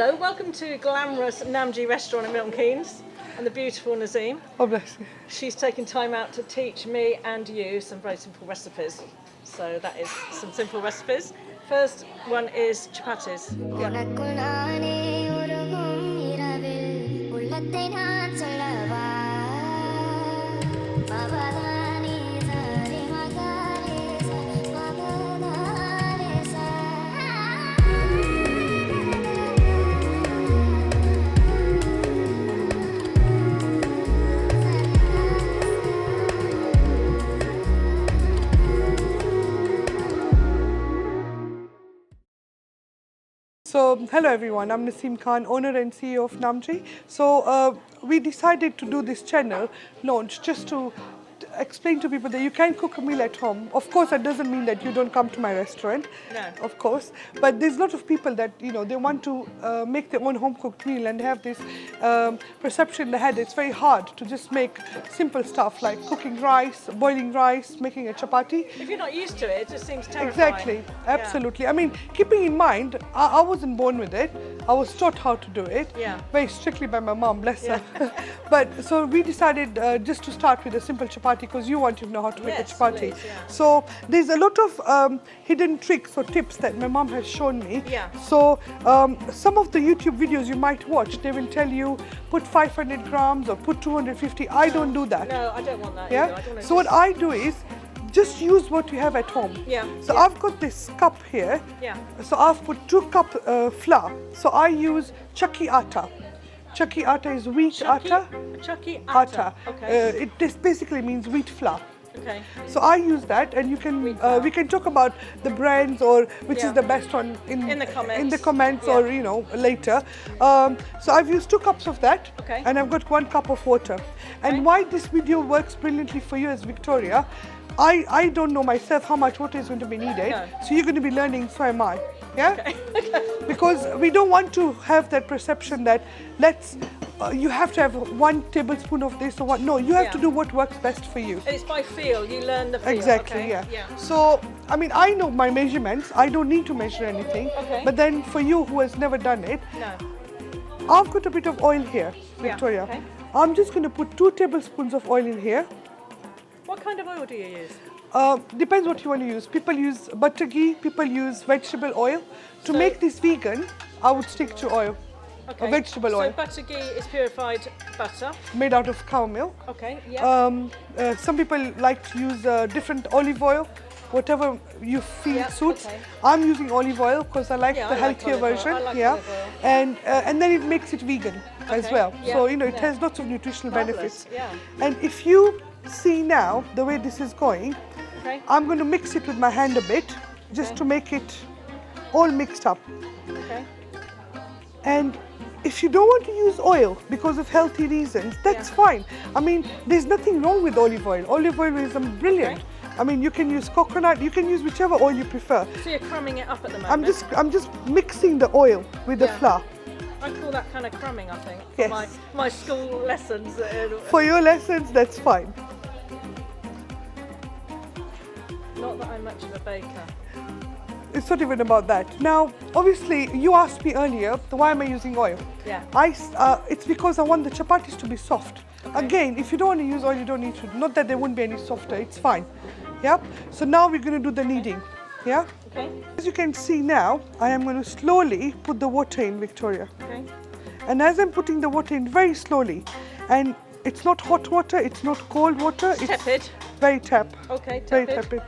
Hello, welcome to glamorous Namji restaurant in Milton Keynes and the beautiful Naseem. Oh, bless you. She's taken time out to teach me and you some very simple recipes. So that is some simple recipes. First one is chapatis. So, hello everyone, I'm Naseem Khan, owner and CEO of Namji. So, we decided to do this channel launch just to explain to people that you can cook a meal at home. Of course, that doesn't mean that you don't come to my restaurant, of course. But there's a lot of people that, they want to make their own home-cooked meal and have this perception in their head. It's very hard to just make simple stuff like cooking rice, boiling rice, making a chapati. If you're not used to it, it just seems terrifying. Exactly, absolutely. Yeah. I mean, keeping in mind, I wasn't born with it. I was taught how to do it, very strictly by my mom, bless her. But so we decided just to start with a simple chapati because you want to know how to make a chapati. Please, So there's a lot of hidden tricks or tips that my mom has shown me. So some of the YouTube videos you might watch, they will tell you put 500 grams or put 250. I don't do that. No, I don't want that either. So what I do is just use what you have at home. So I've got this cup here. So I've put 2 cups flour. So I use chakki atta. Chakki atta is wheat atta. Chakki atta. Okay. This basically means wheat flour. Okay. So I use that, and you can we can talk about the brands or which is the best one in the comments or later. So I've used 2 cups of that, and I've got 1 cup of water. And why this video works brilliantly for you as Victoria, I don't know myself how much water is going to be needed, so you're going to be learning, so am I. Because we don't want to have that perception that you have to have 1 tablespoon of this or what. No, you have to do what works best for you. And it's by feel, you learn the feel. Exactly, So, I mean, I know my measurements. I don't need to measure anything. But then for you who has never done it, I've got a bit of oil here, Victoria. I'm just going to put 2 tablespoons of oil in here. What kind of oil do you use? Depends what you want to use. People use butter ghee, people use vegetable oil. To make this vegan, I would stick to oil, vegetable oil. So butter ghee is purified butter? Made out of cow milk. Some people like to use different olive oil, whatever you feel suits. I'm using olive oil because I like the healthier version. And then it makes it vegan as well. So, it has lots of nutritional benefits. And if you see now the way this is going, I'm going to mix it with my hand a bit just to make it all mixed up. And if you don't want to use oil because of healthy reasons, that's fine. I mean, there's nothing wrong with olive oil. Olive oil is brilliant. I mean, you can use coconut, you can use whichever oil you prefer. So you're crumbing it up at the moment? I'm just mixing the oil with the flour. I call that kind of crumbing, I think, for my school lessons. For your lessons, that's fine. Not that I'm much of a baker. It's not even about that. Now, obviously, you asked me earlier, why am I using oil? It's because I want the chapatis to be soft. Again, if you don't want to use oil, you don't need to. Not that they won't be any softer, it's fine. So now we're going to do the kneading. As you can see now, I am going to slowly put the water in, Victoria. And as I'm putting the water in very slowly, and it's not hot water, it's not cold water. It's tepid. Very tepid. Very tepid.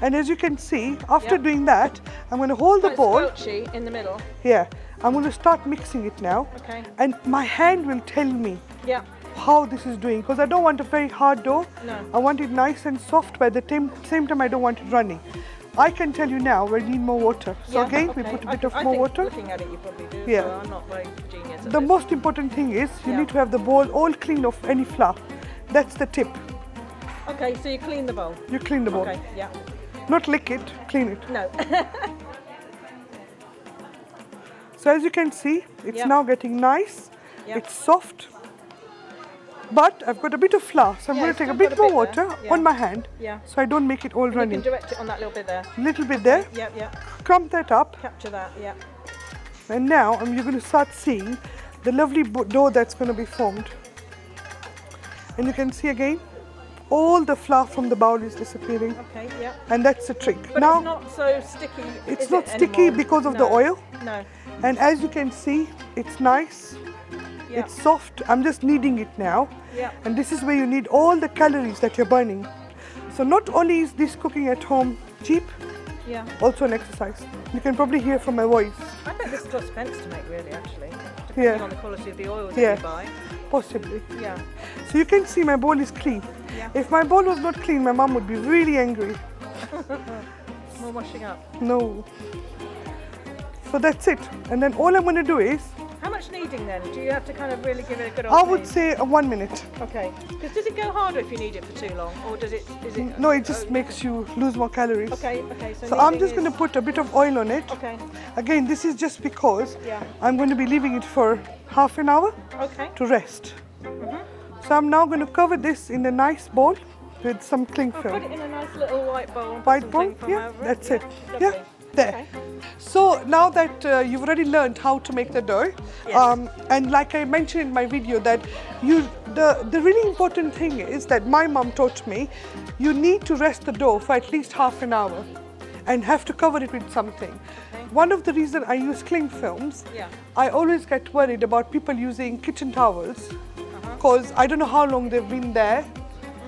And as you can see, after doing that, I'm going to hold the bowl. Squelchy in the middle. I'm going to start mixing it now. And my hand will tell me how this is doing, because I don't want a very hard dough. I want it nice and soft, but at the same time I don't want it runny. I can tell you now we need more water. So again, we put a bit of more water. Looking at it, you probably do. So I'm not very genius at the most important thing is you need to have the bowl all clean of any flour. That's the tip. Okay, so you clean the bowl. You clean the bowl. Not lick it, clean it. No. So as you can see, it's now getting nice. It's soft. But I've got a bit of flour, so I'm going to take a bit more water on my hand, so I don't make it all runny. You can direct it on that little bit there. Little bit there. Yep. Crumb that up. Capture that. And now you're going to start seeing the lovely dough that's going to be formed. And you can see again, all the flour from the bowl is disappearing. Okay, yeah. And that's the trick. But now, it's not so sticky. It's not sticky because of the oil. No. And as you can see, it's nice. Yeah. It's soft. I'm just kneading it now. Yeah. And this is where you need all the calories that you're burning. So not only is this cooking at home cheap, also an exercise. You can probably hear from my voice. I bet this costs pence to make, really, actually, depending on the quality of the oil that you buy. Possibly. Yeah. So you can see my bowl is clean. Yeah. If my bowl was not clean, my mom would be really angry. More washing up. No. So that's it. And then all I'm going to do is... How much kneading then? Do you have to kind of really give it a good old I would say 1 minute. Okay. Because does it go harder if you knead it for too long? Or does it... Is it no, it just makes you lose more calories. Okay, So I'm just going to put a bit of oil on it. Okay. Again, this is just because I'm going to be leaving it for half an hour to rest. So I'm now going to cover this in a nice bowl with some cling film. Put it in a nice little white bowl. White bowl? Yeah, that's it. Lovely. Yeah, there. Okay. So now that you've already learned how to make the dough, and like I mentioned in my video that the really important thing is that my mom taught me, you need to rest the dough for at least half an hour and have to cover it with something. One of the reasons I use cling films, I always get worried about people using kitchen towels because I don't know how long they've been there.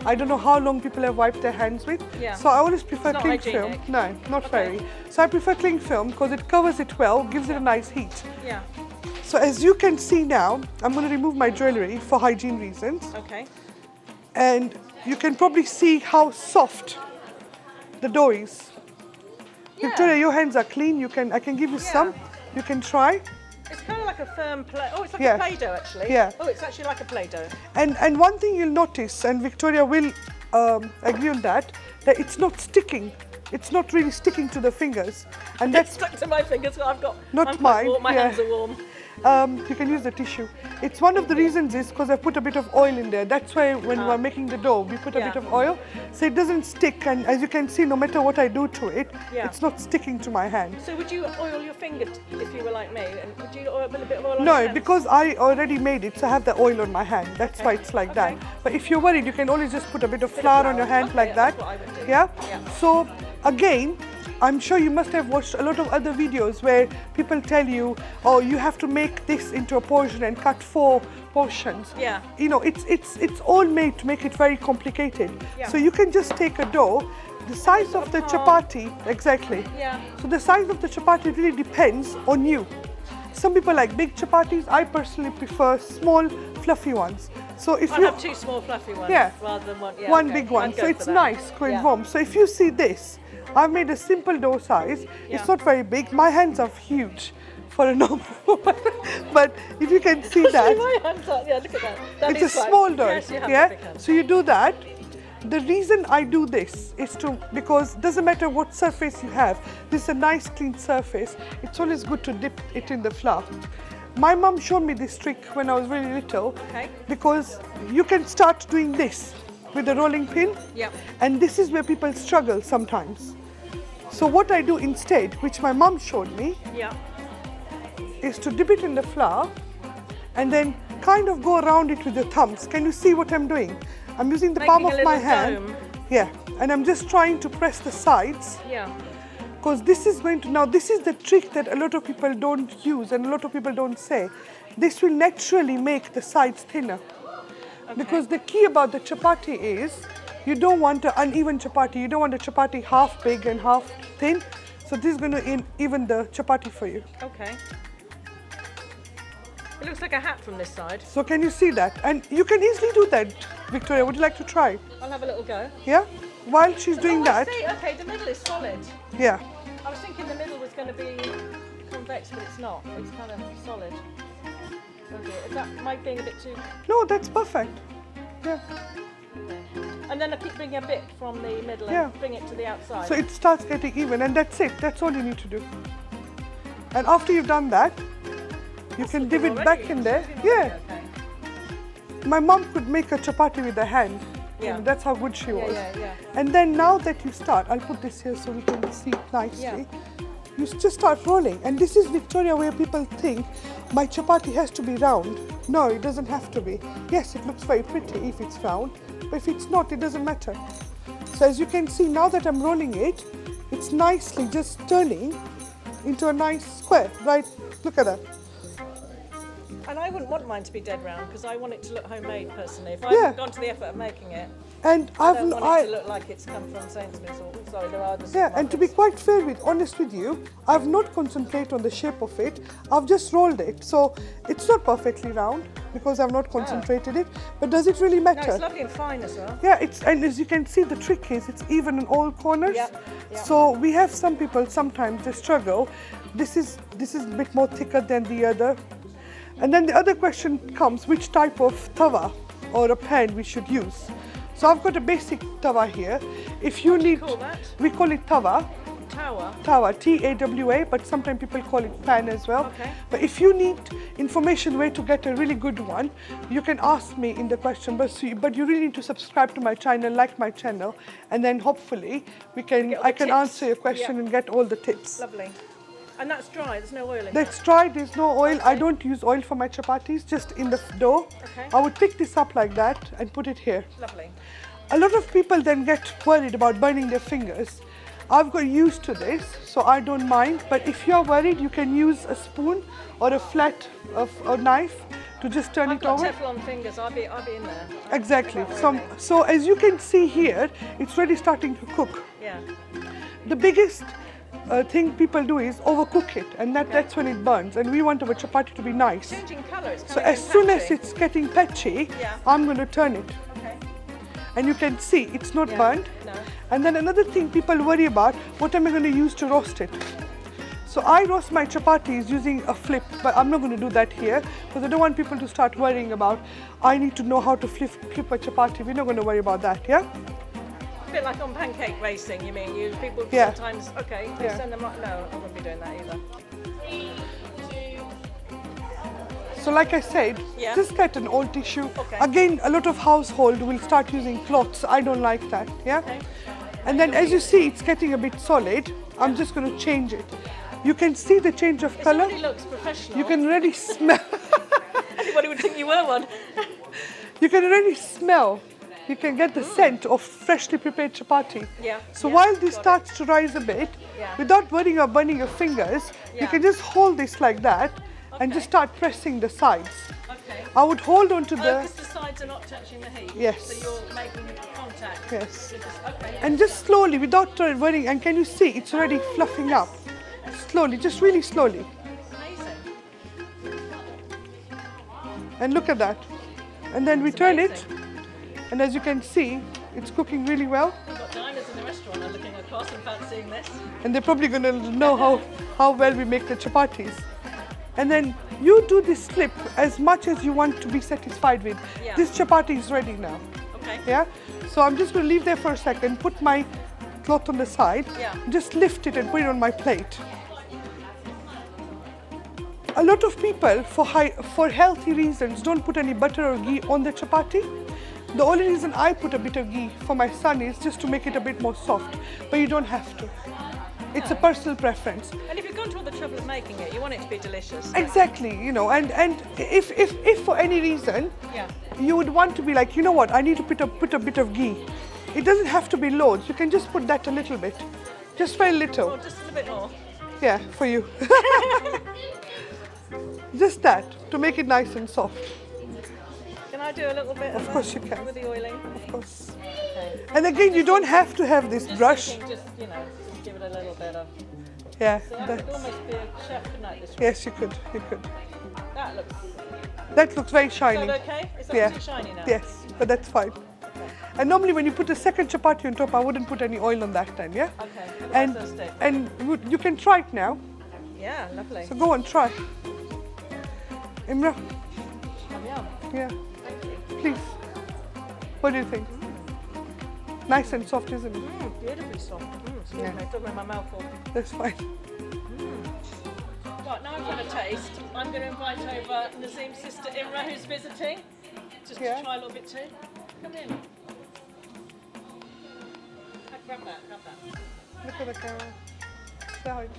I don't know how long people have wiped their hands with. So I always prefer cling film. No, not very. So I prefer cling film because it covers it well, gives it a nice heat. Yeah. So as you can see now, I'm going to remove my jewellery for hygiene reasons. Okay. And you can probably see how soft the dough is. Victoria, your hands are clean. I can give you some. You can try. It's kind of like a firm play. Oh, it's like a Play-Doh actually. Yeah. Oh, it's actually like a Play-Doh. And one thing you'll notice, and Victoria will agree on that it's not sticking. It's not really sticking to the fingers. And It's stuck to my fingers. So I've got. Not mine. My hands are warm. You can use the tissue. It's one of the reasons is because I put a bit of oil in there. That's why when we're making the dough, we put a bit of oil so it doesn't stick. And as you can see, no matter what I do to it, it's not sticking to my hand. So would you oil your finger if you were like me? And would you oil a bit of oil on your No, hands? because I already made it, so I have the oil on my hand. That's why it's like that. But if you're worried, you can always just put a bit of flour on your hand like that. That's what I would do. Yeah? So again, I'm sure you must have watched a lot of other videos where people tell you, oh, you have to make this into a portion and cut 4 portions. Yeah. You know, it's all made to make it very complicated. Yeah. So you can just take a dough, the size of the chapati, exactly. Yeah. So the size of the chapati really depends on you. Some people like big chapatis. I personally prefer small, fluffy ones. So if I have 2 small fluffy ones rather than one. Yeah, one big one. So it's nice going home. So if you see this, I've made a simple dough size. It's not very big. My hands are huge for a normal one. But if you can see that, my hands are, look at that. it's a small dough. Yes, you have big hands. So you do that. The reason I do this is because it doesn't matter what surface you have. This is a nice clean surface. It's always good to dip it in the flour. My mom showed me this trick when I was really little. Because you can start doing this with a rolling pin. And this is where people struggle sometimes. So what I do instead, which my mom showed me, is to dip it in the flour and then kind of go around it with the thumbs. Can you see what I'm doing? I'm using the palm of my hand. Yeah, and I'm just trying to press the sides. Because this is going to, now this is the trick that a lot of people don't use and a lot of people don't say. This will naturally make the sides thinner. Because the key about the chapati is, you don't want an uneven chapati. You don't want a chapati half big and half thin. So this is going to even the chapati for you. Okay. It looks like a hat from this side. So can you see that? And you can easily do that, Victoria. Would you like to try? I'll have a little go. Yeah? While she's doing that. I see. Okay, the middle is solid. Yeah. I was thinking the middle was going to be convex, but it's not. It's kind of solid. Oh dear. Is that my being a bit too... No, that's perfect. Yeah. And then I keep bringing a bit from the middle and bring it to the outside. So it starts getting even and that's it. That's all you need to do. And after you've done that, you can dip it back in there. Yeah. Okay. My mom could make a chapati with her hand. Yeah. That's how good she was. Yeah. And then now that you start, I'll put this here so we can see it nicely. you just start rolling. And this is Victoria, where people think my chapati has to be round. No, it doesn't have to be. Yes, it looks very pretty if it's round, but if it's not, it doesn't matter. So as you can see, now that I'm rolling it, it's nicely just turning into a nice square, right? Look at that. And I wouldn't want mine to be dead round because I want it to look homemade personally. If I haven't gone to the effort of making it, and I don't want it to look like it's come from Sainsbury's or sorry, there are other yeah, and to be quite honest with you, I've not concentrated on the shape of it. I've just rolled it, so it's not perfectly round because I've not concentrated it. But does it really matter? No, it's lovely and fine as well. Yeah, and as you can see, the trick is it's even in all corners. Yeah. So we have some people sometimes they struggle. This is a bit more thicker than the other. And then the other question comes, which type of tawa or a pan we should use. So I've got a basic tawa here. If you need, call that? We call it tawa. Tawa. Tawa, T-A-W-A, but sometimes people call it pan as well. Okay. But if you need information where to get a really good one, you can ask me in the question. But you really need to subscribe to my channel, like my channel, and then hopefully I can answer your question and get all the tips. Lovely. And that's dry, there's no oil in it? That's dry, there's no oil. Okay. I don't use oil for my chapatis, just in the dough. Okay. I would pick this up like that and put it here. Lovely. A lot of people then get worried about burning their fingers. I've got used to this, so I don't mind. But if you're worried, you can use a spoon or a flat a knife to just turn it over. I've got Teflon fingers, I'll be in there. Exactly. So as you can see here, it's really starting to cook. Yeah. The biggest thing people do is overcook it, and that's when it burns. And we want our chapati to be nice. It's changing colour. So as soon as it's getting patchy, I'm going to turn it. Okay. And you can see it's not burned. No. And then another thing people worry about, what am I going to use to roast it? So I roast my chapatis using a flip, but I'm not going to do that here because I don't want people to start worrying about, I need to know how to flip a chapati. We're not going to worry about that, yeah? A bit like on pancake racing, you mean? People sometimes, they send them like, no, I wouldn't be doing that either. So like I said, just get an old tissue. Okay. Again, a lot of household will start using cloths. I don't like that, yeah? Okay. And then as you see, it's getting a bit solid. I'm just going to change it. You can see the change of color. It already looks professional. You can already smell. Anybody would think you were one. You can already smell. You can get the scent of freshly prepared chapati. Yeah. So while this starts to rise a bit, without worrying about burning your fingers, you can just hold this like that and just start pressing the sides. Okay. I would hold on to because the sides are not touching the heat. Yes. So you're making contact. Yes. Okay. And just slowly, without worrying, and can you see it's already fluffing up? Slowly, just really slowly. Amazing. And look at that. And then we turn it. And as you can see, it's cooking really well. We've got diners in the restaurant are looking across and fancying this. And they're probably going to know how well we make the chapatis. And then you do this flip as much as you want to be satisfied with. Yeah. This chapati is ready now. Okay. Yeah? So I'm just going to leave there for a second, put my cloth on the side, just lift it and put it on my plate. A lot of people, for healthy reasons, don't put any butter or ghee on the chapati. The only reason I put a bit of ghee for my son is just to make it a bit more soft, but you don't have to. It's a personal preference. And if you've gone to all the trouble of making it, you want it to be delicious. Exactly, and if for any reason you would want to be like, you know what, I need to put a bit of ghee. It doesn't have to be loads. You can just put that a little bit, just very little. Or just a bit more. Yeah, for you. Just that to make it nice and soft. Can I do a little bit of course you can. With the oiling? Of course. Okay. And again, you don't have to have this brush. Thinking, just give it a little bit of. Yeah. So I could almost be a chef tonight this week. Yes, you could. You could. That looks very shiny. Is that okay? Is that too shiny now? Yes, but that's fine. Okay. And normally when you put a second chapati on top, I wouldn't put any oil on that then, yeah? Okay. And you can try it now. Yeah, lovely. So go on, try. Imra. Yum. Yeah. Please. What do you think? Nice and soft, isn't it? Beautifully soft. Excuse me, it's in my mouth full. That's fine. Right, now I've had a taste. I'm going to invite over Naseem's sister Imra, who's visiting, just to try a little bit too. Come in. Grab that. Look at the camera. See how it is.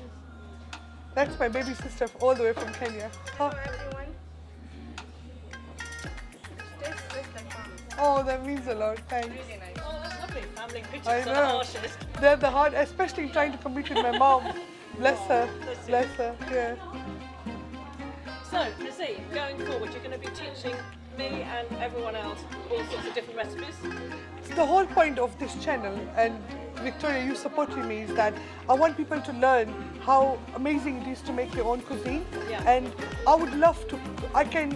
That's my baby sister all the way from Kenya. Hello everyone. This is the fun. Oh, that means a lot. Thanks. Really nice. Oh, that's lovely. Family pictures I are the know. harshest. They're the hard, especially trying to compete with my mom. Bless her. Bless her. Yeah. So, Naseem, going forward, you're going to be teaching me and everyone else all sorts of different recipes. The whole point of this channel, and Victoria, you supporting me, is that I want people to learn how amazing it is to make your own cuisine. Yeah. And I would love to. I can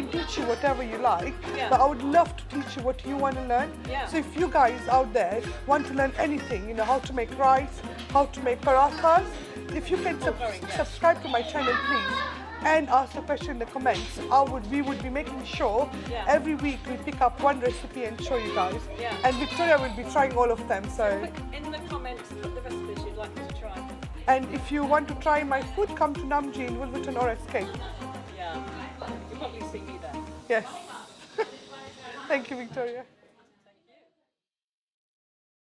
teach you whatever you like, Yeah. but I would love to teach you what you want to learn. Yeah. So if you guys out there want to learn anything, how to make rice, how to make parathas, if you can subscribe to my channel, please. And ask a question in the comments. We would be making sure every week we pick up one recipe and show you guys. Yeah. And Victoria will be trying all of them. So. Put in the comments, put the recipes you'd like us to try. And if you want to try my food, come to Namji in Wolverton or Escape. Yeah, you'll probably see me there. Yes. Thank you, Victoria.